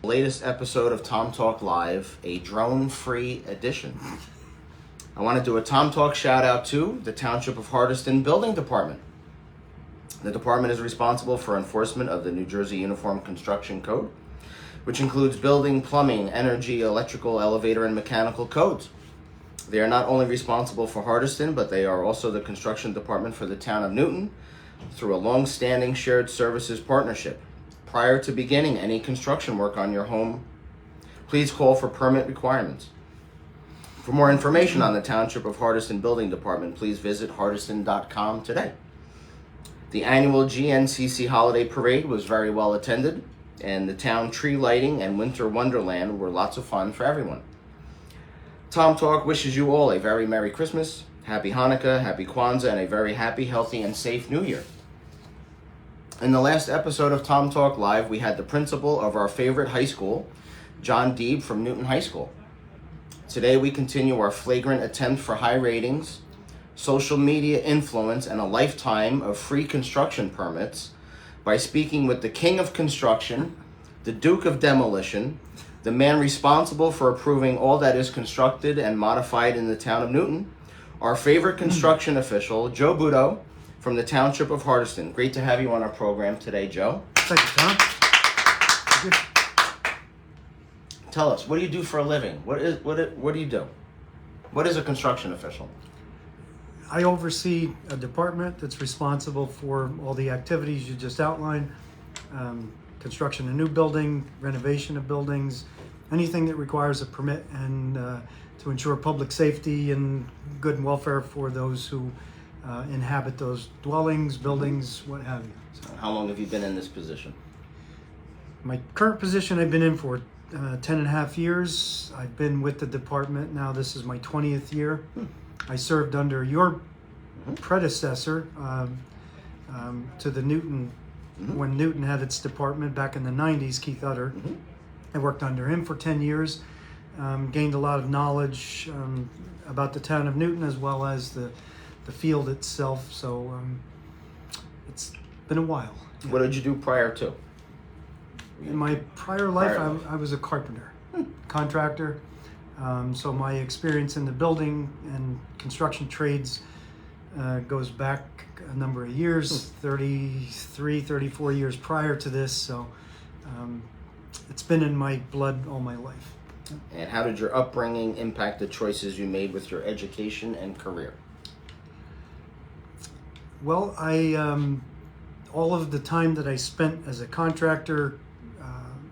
Latest episode of Tom Talk Live, a drone-free edition. I want to do a Tom Talk shout out to the Township of Hardyston Building Department. The department is responsible for enforcement of the New Jersey Uniform Construction Code, which includes building, plumbing, energy, electrical, elevator, and mechanical codes. They are not only responsible for Hardyston, but they are also the construction department for the town of Newton through a long-standing shared services partnership. Prior to beginning any construction work on your home, please call for permit requirements. For more information on the Township of Hardyston Building Department, please visit hardyston.com today. The annual GNCC Holiday Parade was very well attended, and the town tree lighting and winter wonderland were lots of fun for everyone. Tom Talk wishes you all a very Merry Christmas, Happy Hanukkah, Happy Kwanzaa, and a very happy, healthy, and safe New Year. In the last episode of Tom Talk Live, we had the principal of our favorite high school, John Deeb from Newton High School. Today we continue our flagrant attempt for high ratings, social media influence, and a lifetime of free construction permits by speaking with the king of construction, the duke of demolition, the man responsible for approving all that is constructed and modified in the town of Newton, our favorite construction official, Joe Butto, from the Township of Hardyston. Great to have you on our program today, Joe. Thank you, Tom. Thank you. Tell us, what do you do for a living? What do you do? What is a construction official? I oversee a department that's responsible for all the activities you just outlined. Construction of new building, renovation of buildings, anything that requires a permit and to ensure public safety and good and welfare for those who inhabit those dwellings, buildings, what have you. So how long have you been in this position? My current position I've been in for 10 and a half years. I've been with the department now. This is my 20th year. I served under your predecessor to the Newton, when Newton had its department back in the 90s, Keith Utter. I worked under him for 10 years, gained a lot of knowledge about the town of Newton as well as the field itself, so it's been a while. Yeah. What did you do prior to? In my prior life, I was a carpenter, contractor, so my experience in the building and construction trades goes back a number of years, 33, 34 years prior to this, so it's been in my blood all my life. And how did your upbringing impact the choices you made with your education and career? Well, all of the time that I spent as a contractor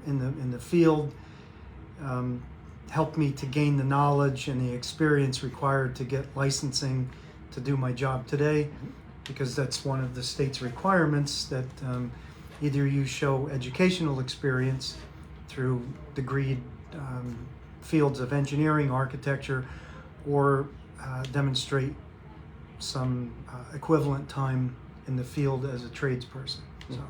in the field helped me to gain the knowledge and the experience required to get licensing to do my job today, because that's one of the state's requirements that either you show educational experience through degreed fields of engineering, architecture, or demonstrate some equivalent time in the field as a tradesperson. So.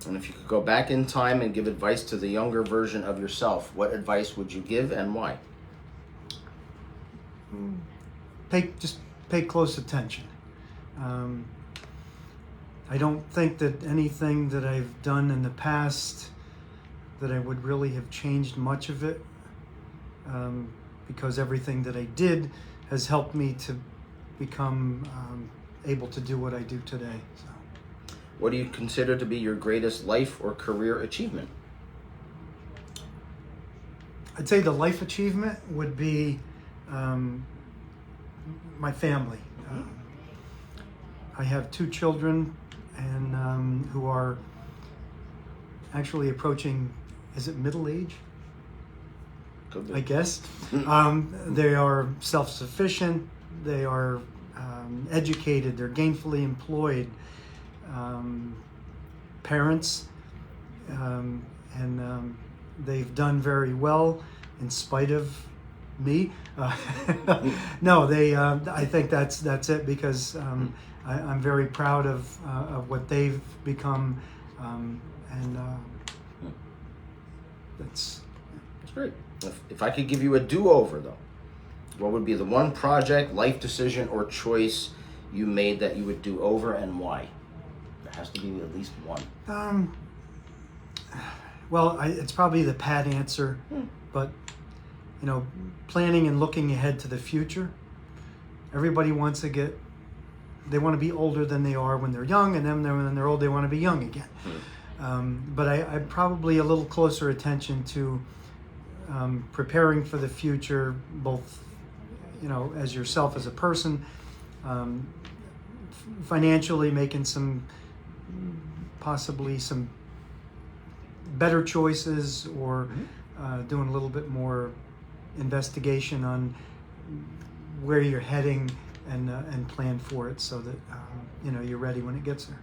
And if you could go back in time and give advice to the younger version of yourself, what advice would you give and why? Just pay close attention. I don't think that anything that I've done in the past that I would really have changed much of it, because everything that I did has helped me to become able to do what I do today. So. What do you consider to be your greatest life or career achievement? I'd say the life achievement would be my family. I have two children, and who are actually approaching, is it middle age? Could be. I guess. They are self-sufficient, they are educated, they're gainfully employed, parents, and they've done very well in spite of me. No, I think that's it, because I'm very proud of what they've become, and that's great. If I could give you a do-over, though, what would be the one project, life decision, or choice you made that you would do over, and why? There has to be at least one. Well, it's probably the pat answer, but you know, planning and looking ahead to the future. Everybody wants to they want to be older than they are when they're young, and then when they're old, they want to be young again. But I'm probably a little closer attention to preparing for the future, both, you know, as yourself as a person, financially making possibly some better choices, or doing a little bit more investigation on where you're heading, and plan for it so that you know, you're ready when it gets there.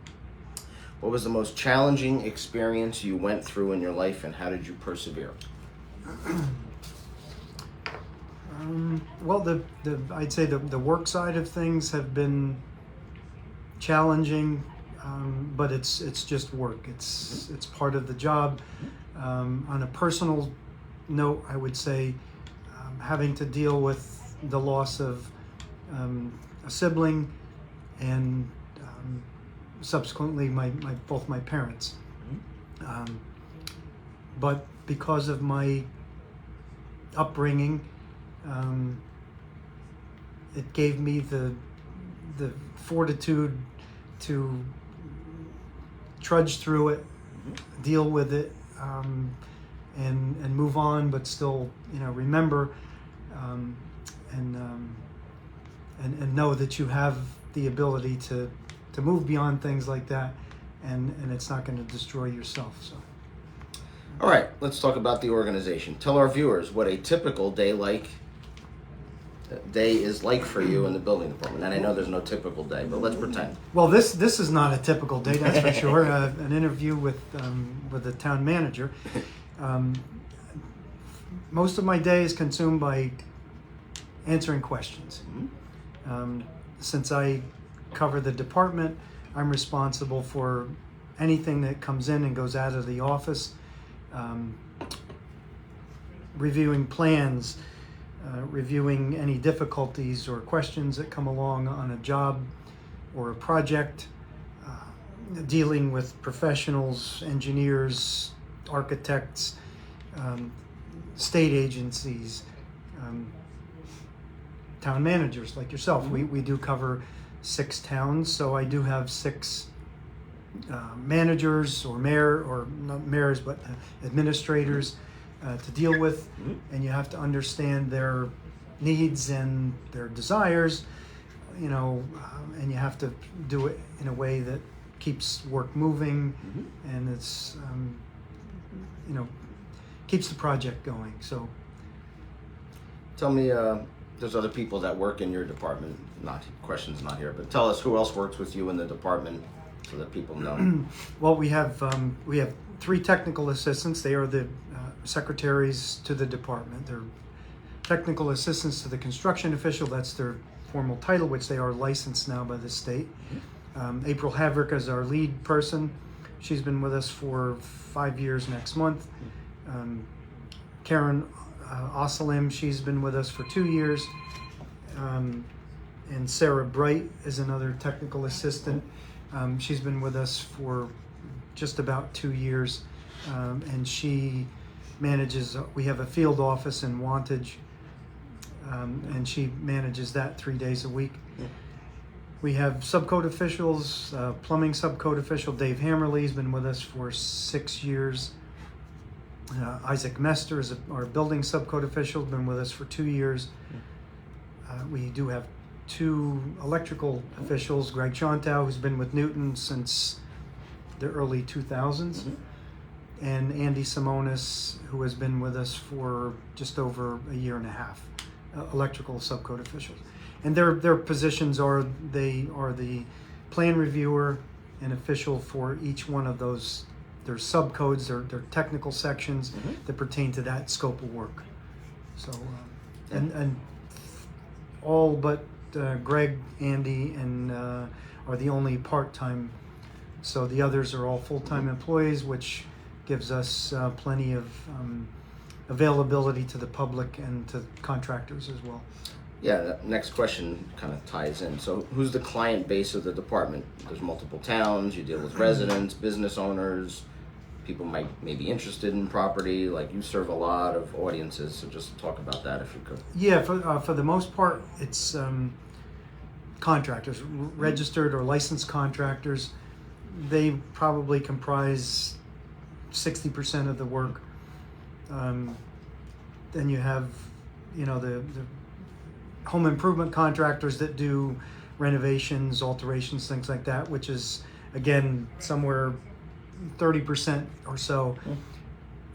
What was the most challenging experience you went through in your life, and how did you persevere? Well, I'd say the work side of things have been challenging, but it's just work. It's part of the job. On a personal note, I would say having to deal with the loss of a sibling, and subsequently both my parents. But because of my upbringing, it gave me the fortitude to trudge through it, deal with it, and move on, but still, you know, remember, and know that you have the ability to move beyond things like that, and it's not going to destroy yourself. So. All right, let's talk about the organization. Tell our viewers what a typical day is like for you in the building department. And I know there's no typical day, but let's pretend. Well, this is not a typical day, that's for sure. An interview with the town manager. Most of my day is consumed by answering questions. Since I cover the department, I'm responsible for anything that comes in and goes out of the office, reviewing plans, reviewing any difficulties or questions that come along on a job or a project, dealing with professionals, engineers, architects, state agencies, town managers like yourself. We do cover 6 towns, so I do have 6 managers, or not mayors, but administrators to deal with, and you have to understand their needs and their desires, you know, and you have to do it in a way that keeps work moving, and it's you know, keeps the project going. So Tell me, there's other people that work in your department. Questions not here, but tell us who else works with you in the department so that people know. Well, we have 3 technical assistants. They are the secretaries to the department. They're technical assistants to the construction official. That's their formal title, which they are licensed now by the state. April Havrick is our lead person. She's been with us for 5 years next month. Karen Osalim, she's been with us for 2 years. And Sarah Bright is another technical assistant. She's been with us for just about 2 years, and she manages, we have a field office in Wantage, and she manages that 3 days a week. We have subcode officials. Plumbing subcode official Dave Hammerly has been with us for 6 years. Isaac Mester is our building subcode official, been with us for 2 years. We do have 2 electrical officials, Greg Chontow, who's been with Newton since the early 2000s, and Andy Simonis, who has been with us for just over a year and a half, electrical subcode officials. And their positions are, they are the plan reviewer and official for each one of those. Their subcodes, their technical sections that pertain to that scope of work. So, and all but Greg, Andy, and are the only part-time. So the others are all full-time employees, which gives us plenty of availability to the public and to contractors as well. Yeah, that next question kind of ties in. So who's the client base of the department? There's multiple towns, you deal with residents, business owners. people might may be interested in property? Like, you serve a lot of audiences, so just talk about that if you could. Yeah, for the most part, it's contractors, registered or licensed contractors. They probably comprise 60% of the work. Then you have, the home improvement contractors that do renovations, alterations, things like that, which is, again, somewhere 30% or so.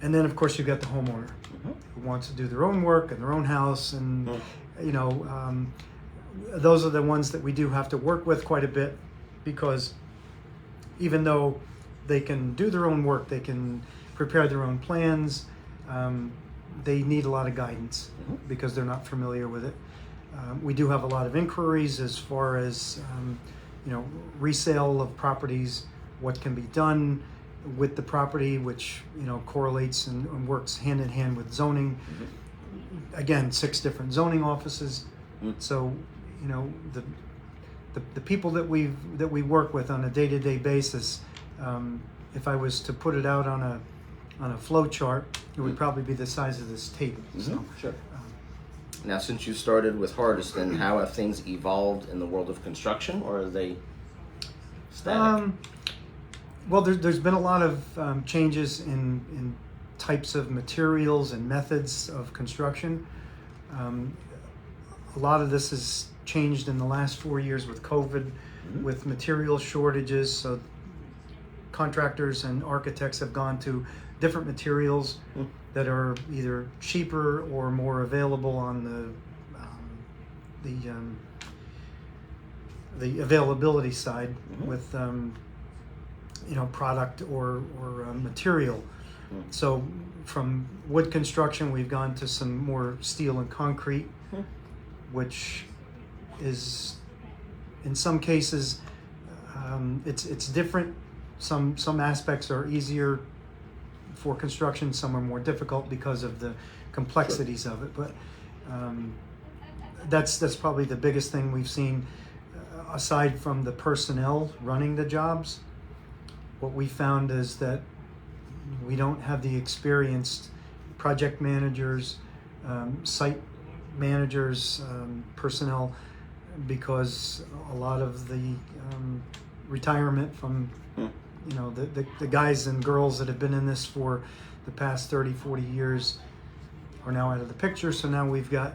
And then, of course, you've got the homeowner who wants to do their own work in their own house. And, those are the ones that we do have to work with quite a bit, because even though they can do their own work, they can prepare their own plans, they need a lot of guidance because they're not familiar with it. We do have a lot of inquiries as far as resale of properties, what can be done with the property, which correlates and works hand in hand with zoning. Again, 6 different zoning offices. So the people that we work with on a day-to-day basis, if I was to put it out on a flow chart, it would probably be the size of this table. So, sure. Now, since you started with Hardiston, how have things evolved in the world of construction, or are they static? Well, there's been a lot of changes in types of materials and methods of construction. A lot of this has changed in the last 4 years with COVID, with material shortages. So contractors and architects have gone to different materials that are either cheaper or more available on the availability side with product or material. So from wood construction, we've gone to some more steel and concrete, which is in some cases it's different. Some aspects are easier for construction, some are more difficult because of the complexities of it. But that's probably the biggest thing we've seen, aside from the personnel running the jobs. What we found is that we don't have the experienced project managers, site managers, personnel, because a lot of the retirement from the guys and girls that have been in this for the past 30, 40 years are now out of the picture. So now we've got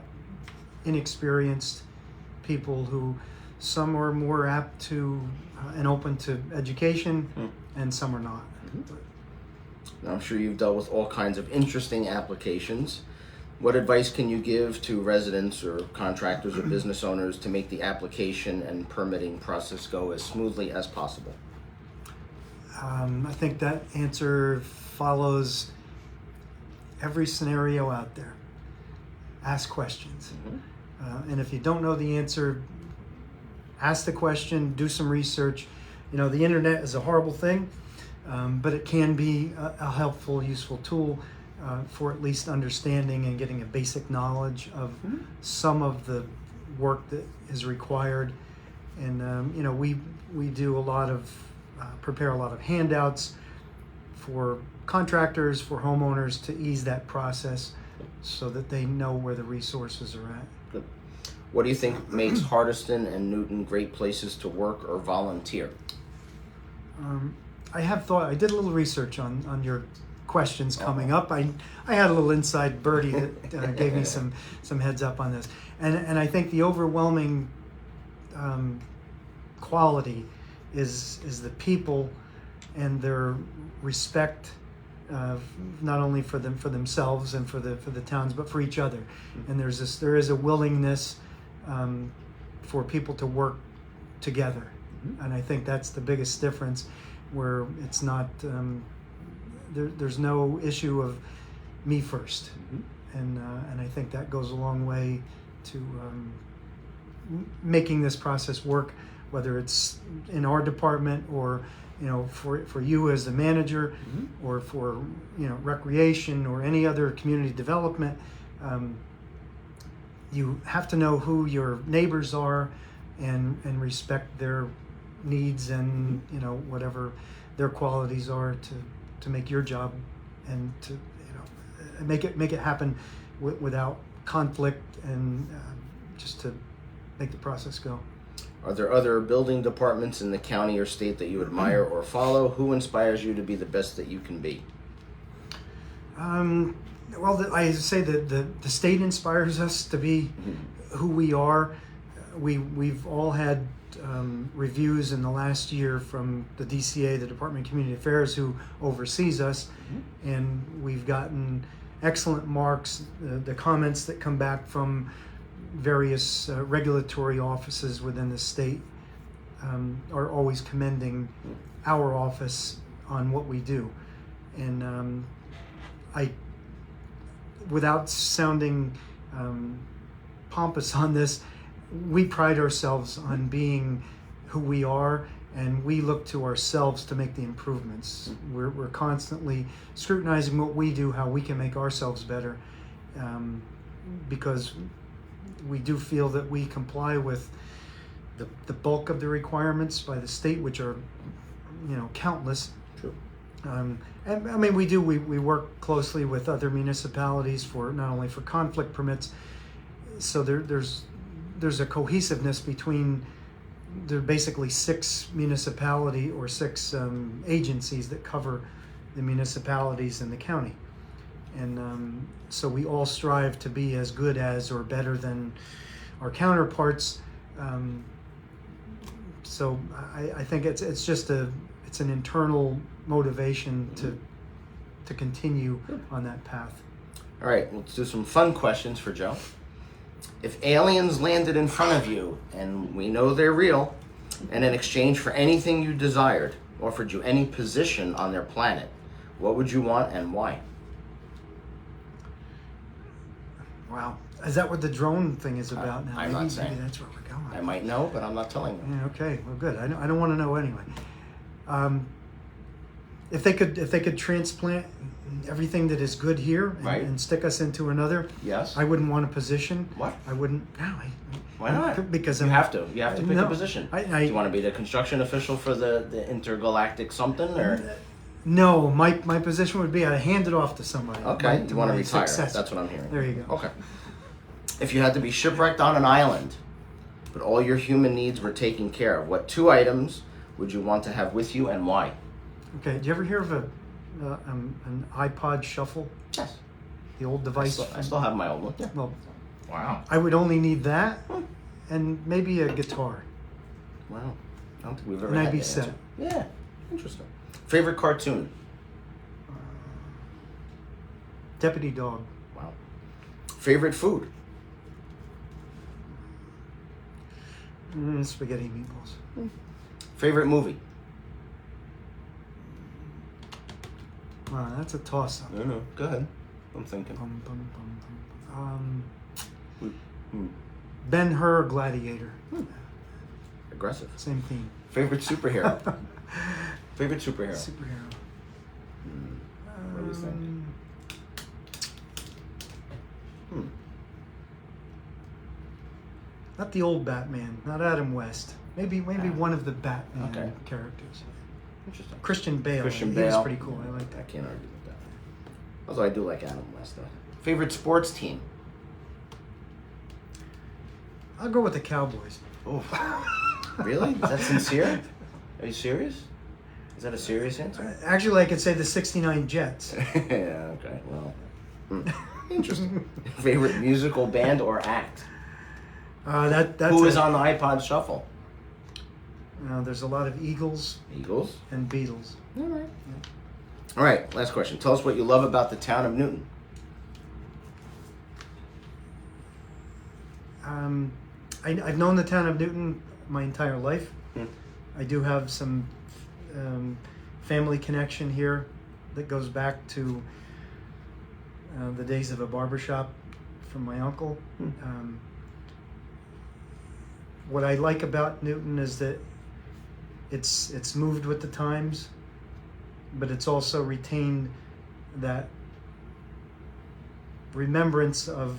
inexperienced people who, some are more apt to and open to education, and some are not. Now, I'm sure you've dealt with all kinds of interesting applications. What advice can you give to residents or contractors or business owners to make the application and permitting process go as smoothly as possible? I think that answer follows every scenario out there. Ask questions. And if you don't know the answer, ask the question, do some research. The internet is a horrible thing, but it can be a helpful, useful tool for at least understanding and getting a basic knowledge of some of the work that is required. And we do a lot of prepare a lot of handouts for contractors, for homeowners, to ease that process so that they know where the resources are at. Good. What do you think makes Hardiston and Newton great places to work or volunteer? I did a little research on your questions coming up. I had a little inside birdie that gave me some heads up on this. And I think the overwhelming quality is the people and their respect, not only for themselves and for the towns, but for each other. And there is a willingness for people to work together. And I think that's the biggest difference, where it's not there's no issue of me first. And I think that goes a long way to making this process work, whether it's in our department or for you as the manager, or for recreation or any other community development. You have to know who your neighbors are and respect their needs and whatever their qualities are make your job and to make it happen without conflict and just to make the process go. Are there other building departments in the county or state that you admire or follow? Who inspires you to be the best that you can be? Well, I say that the state inspires us to be who we are. We've all had reviews in the last year from the DCA, the Department of Community Affairs, who oversees us, and we've gotten excellent marks. The comments that come back from various regulatory offices within the state are always commending our office on what we do. And without sounding pompous on this, we pride ourselves on being who we are, and we look to ourselves to make the improvements. We're constantly scrutinizing what we do, how we can make ourselves better, because we do feel that we comply with the bulk of the requirements by the state, which are, countless. True. And I mean, we work closely with other municipalities for not only for conflict permits, so there's a cohesiveness between. There are basically 6 municipality or 6 agencies that cover the municipalities in the county, and so we all strive to be as good as or better than our counterparts. So I think it's just an internal motivation to continue on that path. All right, let's do some fun questions for Joe. If aliens landed in front of you, and we know they're real, and in exchange for anything you desired, offered you any position on their planet, what would you want and why? Wow. Is that what the drone thing is about now? I'm not saying. Maybe that's where we're going. I might know, but I'm not telling you. Yeah, okay, well, good. I don't want to know anyway. If they could transplant everything that is good here Right. and stick us into another, Yes. I wouldn't want a position. What? I wouldn't. No, Why not? Because You have to. You have to pick No, a position. I- Do you want to be the construction official for the intergalactic something, or No, my position would be I hand it off to somebody. okay, you want to my retire? successor. That's what I'm hearing. There you go. Okay. If you had to be shipwrecked on an island, but all your human needs were taken care of, what 2 items would you want to have with you and why? Okay. Did you ever hear of an iPod Shuffle? Yes. The old I device. still have my old one. Yeah. Well, Wow. I would only need that and maybe a guitar. Wow. I don't think we've ever And had I'd be that set. answer. Yeah. Interesting. Favorite cartoon? Deputy Dog. Wow. Favorite food? Spaghetti meatballs. Favorite movie? Wow, that's a toss-up. No. Go ahead. I'm thinking. Ben-Hur Gladiator. Aggressive. Same theme. Favorite superhero? Favorite superhero? Superhero. What do you think? Not the old Batman. Not Adam West. Maybe one of the Batman Okay. characters. Interesting. Christian Bale. Christian He Bale. was pretty cool. I like I that. can't argue with that. Although I do like Adam West though. Favorite sports team? I'll go with the Cowboys. Oh, really? Is that sincere? Are you serious? Is that a serious answer? Actually, I could say the '69 Jets. Yeah. Okay. Well, interesting. Favorite musical band or act? That's Who is on the iPod Shuffle? There's a lot of Eagles Eagles. and Beatles. All right. All right. Last question. Tell us what you love about the town of Newton. I've known the town of Newton my entire life. I do have some family connection here that goes back to the days of a barbershop from my uncle. What I like about Newton is that it's moved with the times, but it's also retained that remembrance of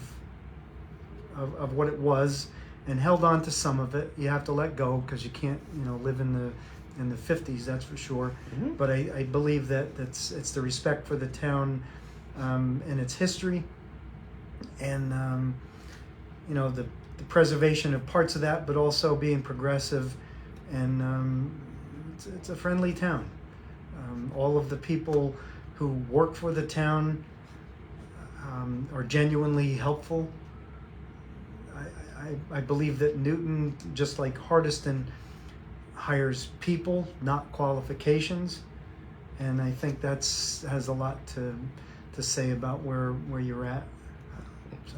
what it was and held on to some of it. You have to let go because you can't live in in the 50s, that's for sure. Mhm. But I believe that it's the respect for the town and its history, and the preservation of parts of that, but also being progressive, and it's a friendly town. All of the people who work for the town are genuinely helpful. I believe that Newton, just like Hardiston, hires people, not qualifications, and I think has a lot to say about where you're at. So.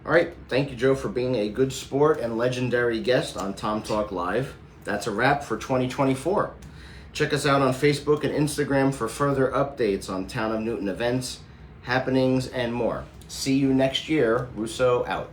All right. Thank you, Joe, for being a good sport and legendary guest on Tom Talk Live. That's a wrap for 2024. Check us out on Facebook and Instagram for further updates on Town of Newton events, happenings, and more. See you next year. Russo out.